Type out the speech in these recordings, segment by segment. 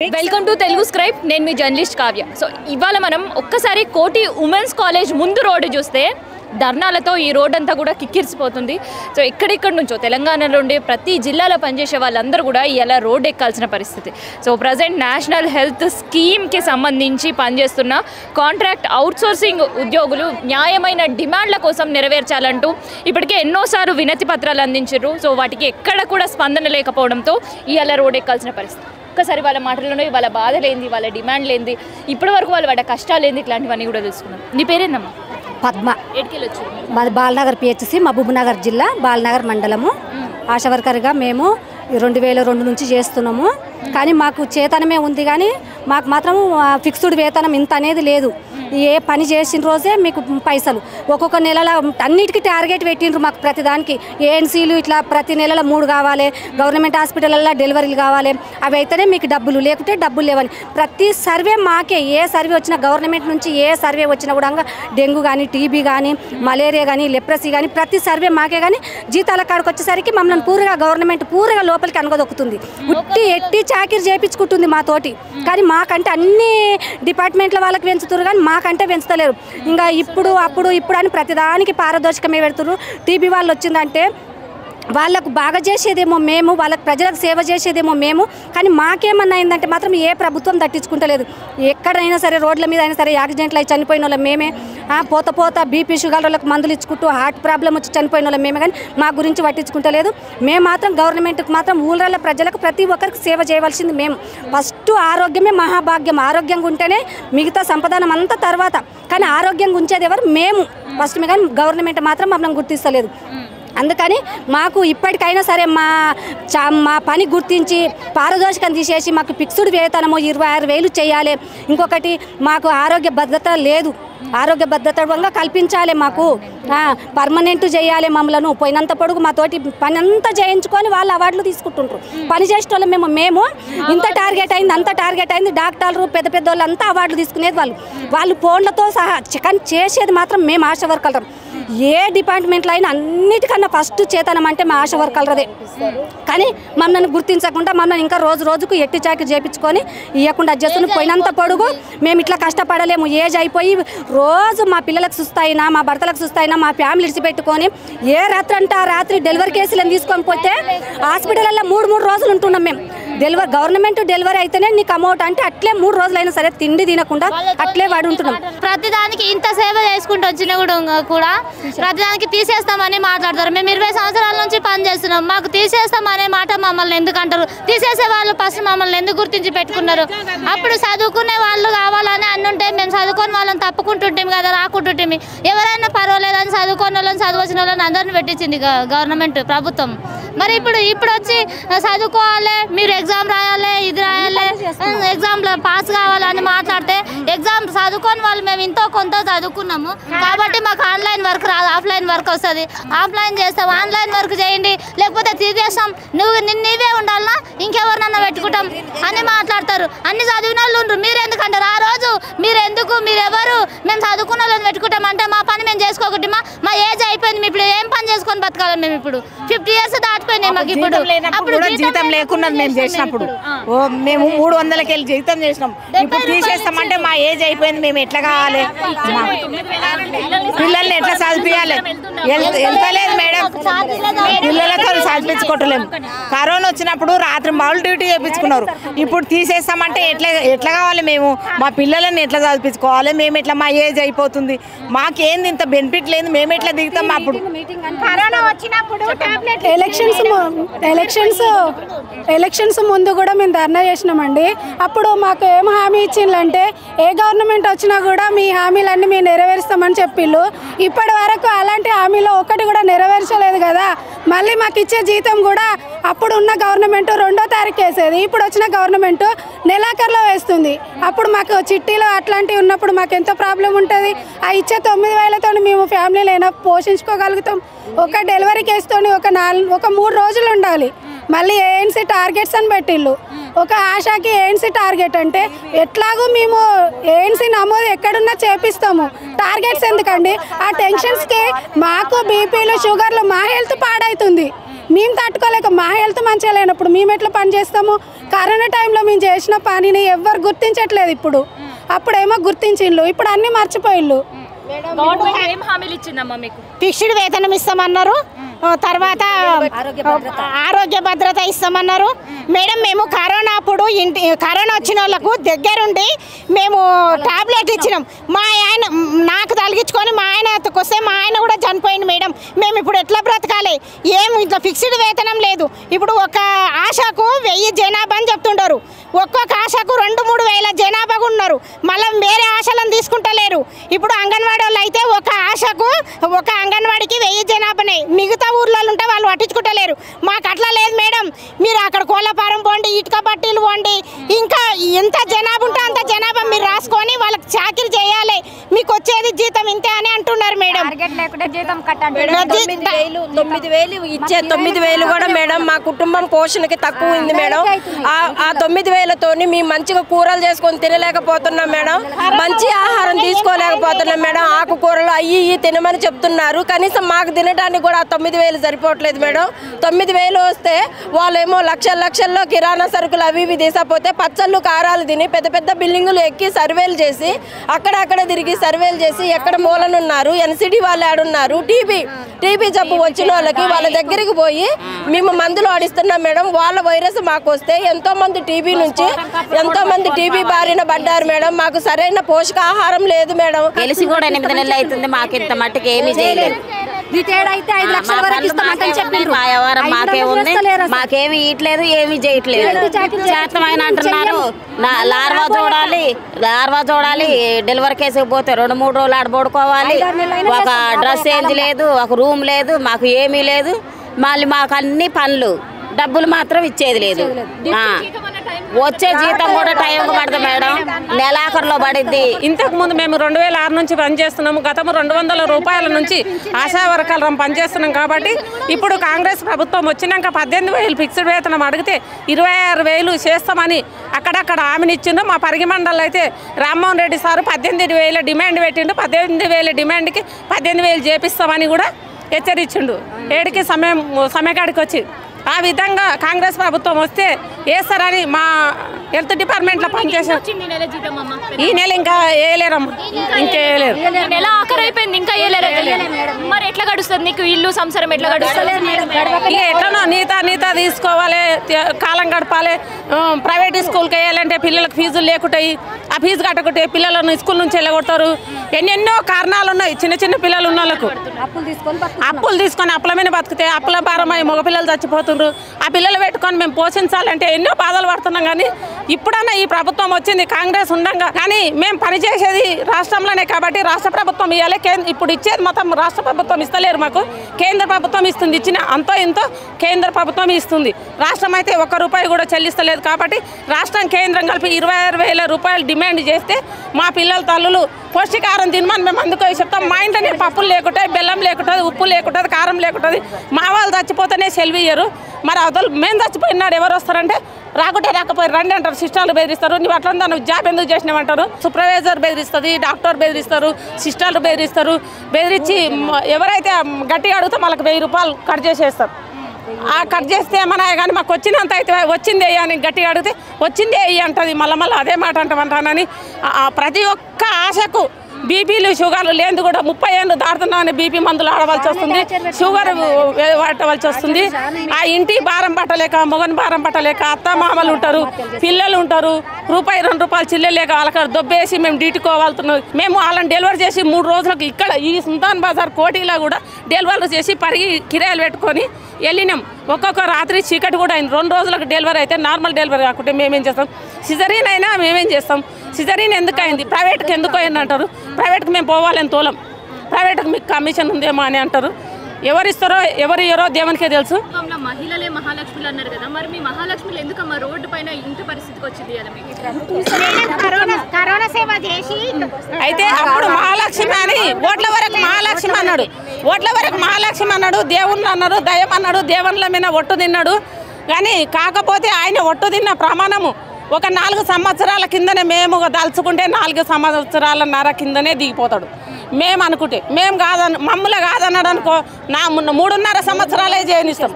Welcome to Telugu scribe. నేను మీ journalist Kavya. So ఇవాళ మనం ఒక్కసారి కోటి ఉమెన్స్ కాలేజ్ ముందు రోడ్డు చూస్తే ధర్నాలతో ఈ రోడ్ అంతా కూడా కిక్కిరిసిపోతుంది. సో ఎక్కడెక్కడి నుంచో తెలంగాణలో ఉండే ప్రతి జిల్లాలో పనిచేసే వాళ్ళందరూ కూడా ఇలా రోడ్ ఎక్కాల్సిన పరిస్థితి. సో ప్రజెంట్ నేషనల్ హెల్త్ స్కీమ్కి సంబంధించి పనిచేస్తున్న కాంట్రాక్ట్ అవుట్సోర్సింగ్ ఉద్యోగులు న్యాయమైన డిమాండ్ల కోసం నెరవేర్చాలంటూ ఇప్పటికే ఎన్నోసార్లు వినతి పత్రాలు అందించారు. సో వాటికి ఎక్కడ కూడా స్పందన లేకపోవడంతో ఇలా రోడ్ ఎక్కాల్సిన పరిస్థితి. ఒక్కసారి వాళ్ళ మాటల్లోనే వాళ్ళ బాధలేంది, వాళ్ళ డిమాండ్ లేంది, ఇప్పటి వరకు వాళ్ళ కష్టాలేంది, ఇట్లాంటివన్నీ కూడా తెలుసుకున్నాం. నీ పేరేందమ్మా? పద్మ. ఎడికెళ్ళొచ్చు? మాది బాలనగర్ పిహెచ్సి, మహబూబ్నగర్ జిల్లా, బాలనగర్ మండలము. ఆశా వర్కర్గా మేము 2002 నుంచి చేస్తున్నాము. కానీ మాకు చేతనమే ఉంది, కానీ మాకు మాత్రం ఫిక్స్డ్ వేతనం ఇంత అనేది లేదు. ఏ పని చేసిన రోజే మీకు పైసలు. ఒక్కొక్క నెలలో అన్నిటికీ టార్గెట్ పెట్టిండ్రు మాకు. ప్రతిదానికి ఏఎన్సీలు ఇట్లా ప్రతి నెలలో 3 కావాలి, గవర్నమెంట్ హాస్పిటల్లో డెలివరీలు కావాలి, అవి అయితేనే మీకు డబ్బులు, లేకుంటే డబ్బులు లేవని. ప్రతి సర్వే మాకే. ఏ సర్వే వచ్చినా గవర్నమెంట్ నుంచి ఏ సర్వే వచ్చినా కూడా డెంగ్యూ కానీ, టీబీ కానీ, మలేరియా కానీ, లెప్రసీ కానీ ప్రతి సర్వే మాకే. కానీ జీతాల కాడికి వచ్చేసరికి మమ్మల్ని పూర్తిగా గవర్నమెంట్ పూర్తిగా లోపలికి అనగదొక్కుతుంది. ఎట్టి చాకిరి చేయించుకుంటుంది మాతోటి. కానీ మాకంటే అన్ని డిపార్ట్మెంట్ల వాళ్ళకి పెంచుతారు, కానీ మాకంటే పెంచుతలేరు. ఇంకా ఇప్పుడు అని ప్రతిదానికి పారదర్శకమే పెడుతున్నారు. టీబీ వాళ్ళు వచ్చిందంటే వాళ్ళకు బాగా చేసేదేమో మేము, వాళ్ళకి ప్రజలకు సేవ చేసేదేమో మేము, కానీ మాకేమన్నా అయిందంటే మాత్రం ఏ ప్రభుత్వం తట్టించుకుంటలేదు. ఎక్కడైనా సరే రోడ్ల మీద అయినా సరే యాక్సిడెంట్లు అయి చనిపోయిన వాళ్ళం మేమే. పోత బీపీ షుగర్లకు మందులు ఇచ్చుకుంటూ హార్ట్ ప్రాబ్లం వచ్చి చనిపోయిన వాళ్ళం మేమే. కానీ మా గురించి పట్టించుకుంటలేదు. మేము మాత్రం గవర్నమెంట్కి మాత్రం ఊళ్ళ ప్రజలకు ప్రతి ఒక్కరికి సేవ చేయవలసింది మేము. ఫస్ట్ ఆరోగ్యమే మహాభాగ్యం. ఆరోగ్యంగా ఉంటేనే మిగతా సంపదానం అంతా తర్వాత. కానీ ఆరోగ్యంగా ఉంచేది ఎవరు? మేము ఫస్ట్. కానీ గవర్నమెంట్ మాత్రం మమ్మల్ని గుర్తిస్తలేదు. అందుకని మాకు ఇప్పటికైనా సరే మా పని గుర్తించి పారదర్శకం తీసేసి మాకు ఫిక్స్డ్ వేతనము 26,000 చేయాలి. ఇంకొకటి మాకు ఆరోగ్య భద్రత లేదు, ఆరోగ్య భద్రత కల్పించాలి. మాకు పర్మనెంట్ చేయాలి. మమ్మల్ని పోయినంత పొడుగు మాతోటి పని అంతా చేయించుకొని వాళ్ళు అవార్డులు తీసుకుంటుంటారు. పని చేసే వాళ్ళు మేము ఇంత టార్గెట్ అయింది, అంత టార్గెట్ అయింది. డాక్టర్లు పెద్ద వాళ్ళు అంతా అవార్డులు తీసుకునేది వాళ్ళు ఫోన్లతో సహా. చికెన్ చేసేది మాత్రం మేము ఆశా వర్కర్లు. ఏ డిపార్ట్మెంట్లో అయినా అన్నిటికన్నా ఫస్ట్ చేతనం అంటే మా ఆశా వర్కర్లదే. కానీ మమ్మల్ని గుర్తించకుండా మమ్మల్ని ఇంకా రోజుకు ఎట్టి చాకిరి చేయించుకొని ఇవ్వకుండా చేస్తున్న పోయినంత పొడుగు మేము ఇట్లా కష్టపడలేము. ఏజ్ అయిపోయి రోజు మా పిల్లలకు సుస్తాయినా, మా భర్తలకు సుస్తాయినా, మా ఫ్యామిలీ ఇడిచిపెట్టుకొని ఏ రాత్రి అంటే ఆ రాత్రి డెలివరీ కేసులను తీసుకొని పోతే హాస్పిటల్లో 3 రోజులు ఉంటున్నాం మేము. గవర్నమెంట్ డెలివరీ అయితేనే నీకు అమౌంట్ అంటే అట్లే 3 రోజులైనా సరే తిండి తినకుండా అట్లే పడి ఉంటున్నాం. ప్రతిదానికి ఇంత సేవ చేసుకుంటూ వచ్చినా కూడా ప్రతిదానికి తీసేస్తామని మాట్లాడతారు. మేము 20 సంవత్సరాల నుంచి పనిచేస్తున్నాం. మాకు తీసేస్తామనే మాట మమ్మల్ని ఎందుకు అంటారు? తీసేసే వాళ్ళు ఫస్ట్ మమ్మల్ని ఎందుకు గుర్తించి పెట్టుకున్నారు? అప్పుడు చదువుకునే వాళ్ళు కావాలని అన్నుంటే మేము చదువుకొని వాళ్ళని తప్పుకుంటుంటాం కదా, రాకుంటుంటాం. ఎవరైనా పర్వాలేదని చదువుకున్న వాళ్ళని, చదువువచ్చిన వాళ్ళని అందరిని పెట్టించింది గవర్నమెంట్ ప్రభుత్వం. మరి ఇప్పుడు వచ్చి చదువుకోవాలి, మీరు ఎగ్జామ్ రాయాలి, ఇది రాయాలి, ఎగ్జామ్లో పాస్ కావాలని మాట్లాడితే ఎగ్జామ్ చదువుకొని వాళ్ళు మేము ఇంతో కొంత చదువుకున్నాము కాబట్టి మాకు ఆన్లైన్ వర్క్ రాదు, ఆఫ్లైన్ వర్క్ వస్తుంది. ఆఫ్లైన్ చేస్తాం, ఆన్లైన్ వర్క్ చేయండి, లేకపోతే తీసేస్తాం, నీవే ఉండాలన్నా ఇంకెవరినన్నా పెట్టుకుంటాం అని మాట్లాడతారు. అన్ని చదివిన వాళ్ళు ఉండరు. మీరు ఎందుకంటారు? ఆ రోజు మీరెవరు మేము చదువుకున్న వాళ్ళని పెట్టుకుంటాం అంటే మా పని మేము చేసుకోకటి. మా ఏజ్ అయిపోయింది. మేము ఇప్పుడు ఏం పని చేసుకొని బతకాలి? మేము ఇప్పుడు 50 years దాటిపోయినాయి. మాకు ఇప్పుడు అప్పుడు జీతం లేకున్నది. మేము చేసినప్పుడు మేము 300కి వెళ్ళి జీతం చేసినాం. ఇప్పుడు తీసేస్తామంటే మా ఏజ్ అయిపోయింది. మేము ఎట్లా కావాలి? పిల్లల్ని ఎట్లా చదివించాలి? వెళ్తలేదు మేడం. పిల్లలకు చదివించుకోవట్లేము. కరోనా వచ్చినప్పుడు రాత్రి మామూలు డ్యూటీ చేయించుకున్నారు. ఇప్పుడు తీసేస్తామంటే ఎట్లా కావాలి? మేము మా పిల్లలని ఎట్లా చదివించుకోవాలి? మేము ఎట్లా? మా ఏజ్ అయిపోతుంది. మాకేంది ఇంత బెనిఫిట్ లేదు. మేము ఎట్లా దిగుతాం? అప్పుడు కరోనా వచ్చినప్పుడు ఎలక్షన్స్ ముందు కూడా మేము ధర్నా చేసినామండి. అప్పుడు మాకు ఏం హామీ ఇచ్చిందంటే ఏ గవర్నమెంట్ వచ్చినా కూడా మీ హామీలన్నీ మేము నెరవేరుస్తామని చెప్పిళ్ళు. ఇప్పటి వరకు అలాంటి హామీలో ఒకటి కూడా నెరవేర్చలేదు కదా. మళ్ళీ మాకు ఇచ్చే జీతం కూడా అప్పుడు ఉన్న గవర్నమెంట్ 2వ తారీఖు వేసేది. ఇప్పుడు వచ్చిన గవర్నమెంట్ నెలాఖరులో వేస్తుంది. అప్పుడు మాకు చిట్టీలు అట్లాంటివి ఉన్నప్పుడు మాకు ఎంతో ప్రాబ్లం ఉంటుంది. ఆ ఇచ్చే 9,000తో మేము ఫ్యామిలీలో అయినా పోషించుకోగలుగుతాం. ఒక డెలివరీ కేసుతోని ఒక 3 రోజులు ఉండాలి. మళ్ళీ ఏఎన్సీ టార్గెట్స్ అని పెట్టిళ్ళు. ఒక ఆశాకి ఏఎన్సీ టార్గెట్ అంటే ఎట్లాగూ మేము ఏఎన్సీ నమోదు ఎక్కడున్నా చేపిస్తాము. టార్గెట్స్ ఎందుకండి? ఆ టెన్షన్స్కి మాకు బీపీలు, షుగర్లు, మా హెల్త్ పాడవుతుంది. మేము తట్టుకోలేక మా హెల్త్ మంచిగా లేనప్పుడు మేము ఎట్లా పని చేస్తాము? కరోనా టైంలో మేము చేసిన పనిని ఎవ్వరు గుర్తించట్లేదు. ఇప్పుడు అప్పుడేమో గుర్తించిండ్రు, ఇప్పుడు అన్నీ మర్చిపోయిళ్ళు. గవర్నమెంట్ ఏం హామీలు ఇచ్చిందమ్మా మీకు? ఫిక్స్డ్ వేతనం ఇస్తామన్నారు, తర్వాత ఆరోగ్య భద్రత ఇస్తామన్నారు. మేడం మేము కరోనా అప్పుడు కరోనా వచ్చిన వాళ్ళకు దగ్గరుండి మేము టాబ్లెట్ ఇచ్చినాం. మా ఆయన నాకు తలిగించుకొని మా ఆయనకు వస్తే మా ఆయన కూడా చనిపోయింది. మేడం మేము ఇప్పుడు ఎట్లా బ్రతకాలి? ఏం ఇట్లా ఫిక్స్డ్ వేతనం లేదు. ఇప్పుడు ఒక ఆశకు 1000 జనాభా అని చెప్తుంటారు, ఒక్కొక్క ఆశకు 2-3 వేల జనాభా ఉన్నారు. మళ్ళీ వేరే ఆశలను తీసుకుంటలేరు. ఇప్పుడు అంగన్వాడీ వాళ్ళు అయితే ఒక ఆశకు ఒక అంగన్వాడికి 1000 జనాభానే, మిగతా ఊర్లలో ఉంటే వాళ్ళు పట్టించుకుంటలేరు. మాకు అట్లా లేదు మేడం. మీరు అక్కడ కోళ్ళపారం పోండి, ఇటుక పట్టీలు పోండి, ఇంకా ఎంత జనాభా ఉంటే అంత జనాభా మీరు రాసుకొని వాళ్ళకి చాకరీ చేయాలి, మీకు వచ్చేది జీతం ఇంతే అని అంటున్నారు మేడం. 9,000 ఇచ్చే 9,000 కూడా మేడం మా కుటుంబం పోషణకి తక్కువ ఉంది మేడం. ఆ 9,000తోని మేము మంచిగా కూరలు చేసుకొని తినలేకపోతున్నాం మేడం, మంచి ఆహారం తీసుకోలేకపోతున్నాం మేడం. ఆకుకూరలు అయ్యి తినమని చెప్తున్నారు, కనీసం మాకు తినడానికి కూడా 9,000 సరిపోవట్లేదు మేడం. 9,000 వస్తే వాళ్ళేమో లక్షల్లో కిరాణా సరుకులు అవి ఇవి తీసపోతే పచ్చళ్ళు కారాలు తిని పెద్ద పెద్ద బిల్డింగులు ఎక్కి సర్వేలు చేసి అక్కడక్కడ తిరిగి సర్వేలు చేసి ఎక్కడ మూలనున్నారు, ఎన్సిడి వాళ్ళు ఆడున్నారు, టీబీ జబ్బు వచ్చిన వాళ్ళకి వాళ్ళ దగ్గరికి పోయి మేము మందులు ఆడిస్తున్నాం మేడం. వాళ్ళ వైరస్ మాకు వస్తే ఎంతోమంది టీబీ బారిన పడ్డారు మేడం. మాకు సరైన పోషకాహారం లేదు మేడం. గెలిచి కూడా 8 నెలలు అవుతుంది, మాకు ఇంత మట్టుకు ఏమీ చేయలేదు. మాకేమి ఇట్లేదు, ఏమి చేయట్లేదు. చేతమైన అంటున్నారు. లార్వా చూడాలి, డెలివరీ కేసుకు పోతే 2-3 రోజులు ఆడ పడుకోవాలి. ఒక డ్రెస్ చేంజ్ లేదు, ఒక రూమ్ లేదు, మాకు ఏమీ లేదు. మళ్ళీ మాకు అన్ని పనులు, డబ్బులు మాత్రం ఇచ్చేది లేదు. వచ్చే జీతం కూడా టైంకి పడుతుంది మేడం, నెలాఖరులో పడిద్ది. ఇంతకు ముందు మేము 2006 నుంచి పనిచేస్తున్నాము. గతం 200 రూపాయల నుంచి ఆశా వర్కర్లం పనిచేస్తున్నాం. కాబట్టి ఇప్పుడు కాంగ్రెస్ ప్రభుత్వం వచ్చినాక 18,000 ఫిక్స్డ్ వేతనం అడిగితే 26,000 చేస్తామని అక్కడక్కడ హామీని ఇచ్చిండు. మా పరిగి మండలం అయితే రామ్మోహన్ రెడ్డి సారు 18,000 డిమాండ్ పెట్టిండు. 18,000 డిమాండ్కి 18,000 చేపిస్తామని కూడా హెచ్చరించిండు. ఏడికి సమయకాడికి వచ్చి ఆ విధంగా కాంగ్రెస్ ప్రభుత్వం వస్తే వేస్తారని మా హెల్త్ డిపార్ట్మెంట్లో పనిచేసాం. ఈ నెల ఇంకా వేయలేరమ్మా, ఇంకేయలేరు. నెల ఆఖరి అయిపోయింది, ఇంకా వేయలేరు. మరి ఎట్లా గడుస్తుంది నీకు ఇల్లు సంసారం? ఎట్లా గడుస్తుంది? ఇక ఎట్లనో నీతా తీసుకోవాలి, కాలం గడపాలి. ప్రైవేట్ స్కూల్కి వేయాలంటే పిల్లలకు ఫీజులు లేకుంటాయి, ఆ ఫీజు కట్టకుంటే పిల్లలను స్కూల్ నుంచి వెళ్ళగొడతారు. ఎన్నెన్నో కారణాలు ఉన్నాయి. చిన్న పిల్లలు ఉన్న వాళ్ళకు అప్పులు తీసుకొని అప్పుల మీద బతికితే అప్పుల భారమై మగపిల్లలు చచ్చిపోతున్నారు. ఆ పిల్లలు పెట్టుకొని మేము పోషించాలంటే ఎన్నో బాధలు పడుతున్నాం. కానీ ఇప్పుడన్నా ఈ ప్రభుత్వం వచ్చింది కాంగ్రెస్ ఉండగా, కానీ మేము పనిచేసేది రాష్ట్రంలోనే కాబట్టి రాష్ట్ర ప్రభుత్వం ఇవ్వాలి. ఇప్పుడు ఇచ్చేది మొత్తం రాష్ట్ర ప్రభుత్వం ఇస్తలేరు, మాకు కేంద్ర ప్రభుత్వం ఇస్తుంది. ఇచ్చిన అంతో ఇంతో కేంద్ర ప్రభుత్వం ఇస్తుంది. రాష్ట్రం అయితే 1 రూపాయి కూడా చెల్లిస్తలేదు. కాబట్టి రాష్ట్రం కేంద్రం కలిపి 26,000 రూపాయలు డిమాండ్ చేస్తే మా పిల్లల తల్లులు పౌష్టికాహారం తినమని మేము అందుకు చెప్తాం. మా ఇంట్లోనే పప్పులు లేకుంటుంది, బెల్లం లేకుంటుంది, ఉప్పు లేకుంటుంది, కారం లేకుంటుంది. మా వాళ్ళు చచ్చిపోతేనే సెలవు ఇయ్యరు. మరి అవతలు మేము చచ్చిపోయినాడు ఎవరు వస్తారంటే రాకపోయి రండి అంటారు. సిస్టర్లు బెదిరిస్తారు. నువ్వు అట్లా నువ్వు జాబ్ ఎందుకు చేసినామంటారు. Supervisor బెదిరిస్తుంది, doctor బెదిరిస్తారు, సిస్టర్లు బెదిరిస్తారు. బెదిరించి ఎవరైతే గట్టిగా అడిగితే వాళ్ళకి 1000 రూపాయలు కట్ చేసేస్తారు. ఆ కట్ చేస్తే ఏమన్నా కానీ మాకు వచ్చినంత అయితే వచ్చిందే అని గట్టిగా అడిగితే వచ్చిందే అంటది. మళ్ళీ అదే మాట అంటానని ప్రతి ఒక్క ఆశకు బీపీలు షుగర్లు లేని కూడా 30 ఏళ్ళు దాటుతున్నామని బీపీ మందులు ఆడవలసి వస్తుంది, షుగర్ వాడవలసి వస్తుంది. ఆ ఇంటి భారం పట్టలేక, మొగని భారం పట్టలేక అత్త మామలు ఉంటారు, పిల్లలు ఉంటారు. ₹2 రూపాయలు చిల్లలేక వాళ్ళకి దొబ్బేసి మేము డ్యూటీకోవాలుతున్నాం. మేము వాళ్ళని డెలివరీ చేసి 3 రోజులకు ఇక్కడ ఈ సుల్తాన్ బజార్ కోటిలో కూడా డెలివరీ చేసి పరిగి కిరాయిలు పెట్టుకొని వెళ్ళినాం. ఒక్కొక్క రాత్రి చీకటి కూడా అయింది. 2 రోజులకు డెలివరీ అయితే నార్మల్ డెలివరీ కాకుంటే మేమేం చేస్తాం? సిజరీన్ అయినా మేమేం చేస్తాం? సిజరీన్ ఎందుకు అయింది? ప్రైవేట్కి ఎందుకు అయింది అంటారు. ప్రైవేట్కి మేము పోవాలని తోలం, ప్రైవేట్కి మీకు కమిషన్ ఉందేమో అని అంటారు. ఎవరిస్తారో ఎవరో దేవునికే తెలుసు. మహిళలే మహాలక్ష్మిలు అన్నారు కదా, మరి మీ మహాలక్ష్మిలు ఎందుకమ్మా రోడ్డు పైన ఇంత పరిస్థితికి వచ్చింది? కరోనా సేవ చేసి అయితే అప్పుడు మహాలక్ష్మి అని ఓట్ల వరకు మహాలక్ష్మి అన్నాడు, దేవుళ్ళు అన్నారు, దయం అన్నాడు, దేవుళ్ళ మీద ఒట్టు తిన్నాడు. కానీ కాకపోతే ఆయన ఒట్టు తిన్న ప్రమాణము ఒక 4 సంవత్సరాల కిందనే మేము దాల్చుకుంటే 4 సంవత్సరాలన్నర కిందనే దిగిపోతాడు. మేము అనుకుంటే మేము మమ్మల్ని కాదన్నాడు అనుకో, 3.5 సంవత్సరాలే చేయనిస్తాం.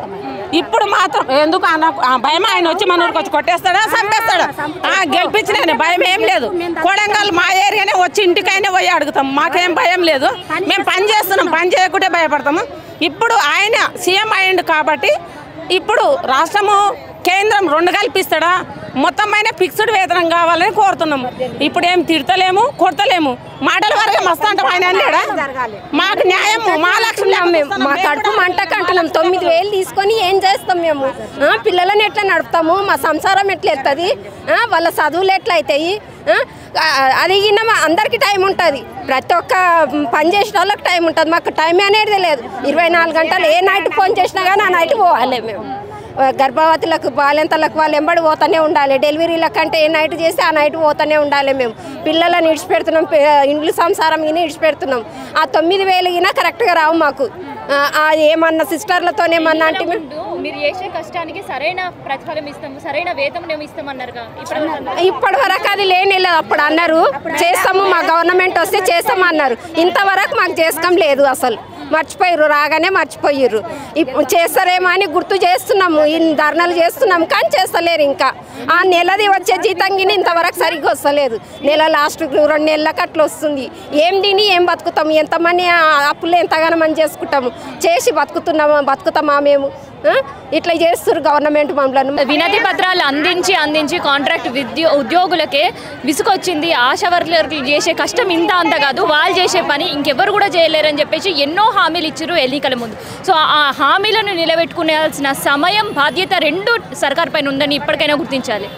ఇప్పుడు మాత్రం ఎందుకు భయం, ఆయన వచ్చి మన ఊరికి వచ్చి కొట్టేస్తాడా చంపేస్తాడా? గెలిపించిన భయం ఏం లేదు. కొడంగల్ మా ఏరియానే వచ్చి ఇంటికైనా పోయి అడుగుతాం, మాకేం భయం లేదు. మేము పని చేస్తున్నాం, పని చేయకుంటే భయపడతాము. ఇప్పుడు ఆయన సీఎం అయ్యిండు కాబట్టి ఇప్పుడు రాష్ట్రము కేంద్రం రెండు కల్పిస్తాడా? మొత్తం పైన ఫిక్స్డ్ వేతనం కావాలని కోరుతున్నాము. ఇప్పుడు ఏం తిడతలేము, కొడతలేము, మాటల వరకు మస్తు అంటాం. ఆయన అన్నాడా మాకు న్యాయం, మా లక్ష్యం మా కడుపు మంటకు అంటున్నాం. 9,000 తీసుకొని ఏం చేస్తాం మేము? పిల్లలని ఎట్లా నడుపుతాము? మా సంసారం ఎట్లా ఎత్తది? వాళ్ళ చదువులు ఎట్లా అవుతాయి? అది అందరికీ టైం ఉంటుంది, ప్రతి ఒక్క పని చేసిన వాళ్ళకి టైం ఉంటుంది. మాకు టైం అనేది లేదు. 24 గంటలు ఏ నైట్ ఫోన్ చేసినా కానీ ఆ నైట్ పోవాలి. మేము గర్భవతులకు, బాలింతలకు వాళ్ళు ఎంబడి పోతూనే ఉండాలి. డెలివరీలకంటే ఏ నైట్ చేస్తే ఆ నైట్ పోతూనే ఉండాలి. మేము పిల్లలను ఇడిచిపెడుతున్నాం, ఇండ్లు సంసారం గిన ఇడిచిపెడుతున్నాం. ఆ 9,000 గిన కరెక్ట్గా రావు మాకు. ఏమన్నా సిస్టర్లతోనేమన్నా అంటే మీరు చేసే కష్టానికి సరైన ప్రతిఫలం ఇస్తాము, సరైన వేతనం ఇస్తామన్నారుగా. ఇప్పటి వరకు అది లేని లేదు. అప్పుడు అన్నారు చేస్తాము, మా గవర్నమెంట్ వస్తే చేస్తాము అన్నారు. ఇంతవరకు మాకు చేస్తాం లేదు. అసలు మర్చిపోయారు, రాగానే మర్చిపోయారు. ఇప్పుడు చేస్తారేమో అని గుర్తు చేస్తున్నాము, ఇన్ని ధర్నాలు చేస్తున్నాము, కానీ చేస్తలేరు. ఇంకా ఆ నెలది వచ్చే జీతంగిని ఇంతవరకు సరిగ్గా వస్తలేదు. నెల లాస్ట్ 2 నెలలకు అట్లా వస్తుంది. ఏం తిని ఏం బతుకుతాము? ఎంతమంది అప్పులు ఎంతగానో మనం చేసుకుంటాము, చేసి బతుకుతామా మేము? ఇట్లా చేస్తారు గవర్నమెంట్ మమ్మల్ని. వినతి పత్రాలు అందించి కాంట్రాక్ట్ ఉద్యోగులకే విసుకొచ్చింది. ఆశా వర్కర్లు చేసే కష్టం ఇంత అంత కాదు, వాళ్ళు చేసే పని ఇంకెవరు కూడా చేయలేరని చెప్పేసి ఎన్నో హామీలు ఇచ్చారు ఎన్నికల ముందు. సో ఆ హామీలను నిలబెట్టుకునేయాల్సిన సమయం, బాధ్యత రెండు సర్కార్ పైన ఉందని ఇప్పటికైనా గుర్తించాలి.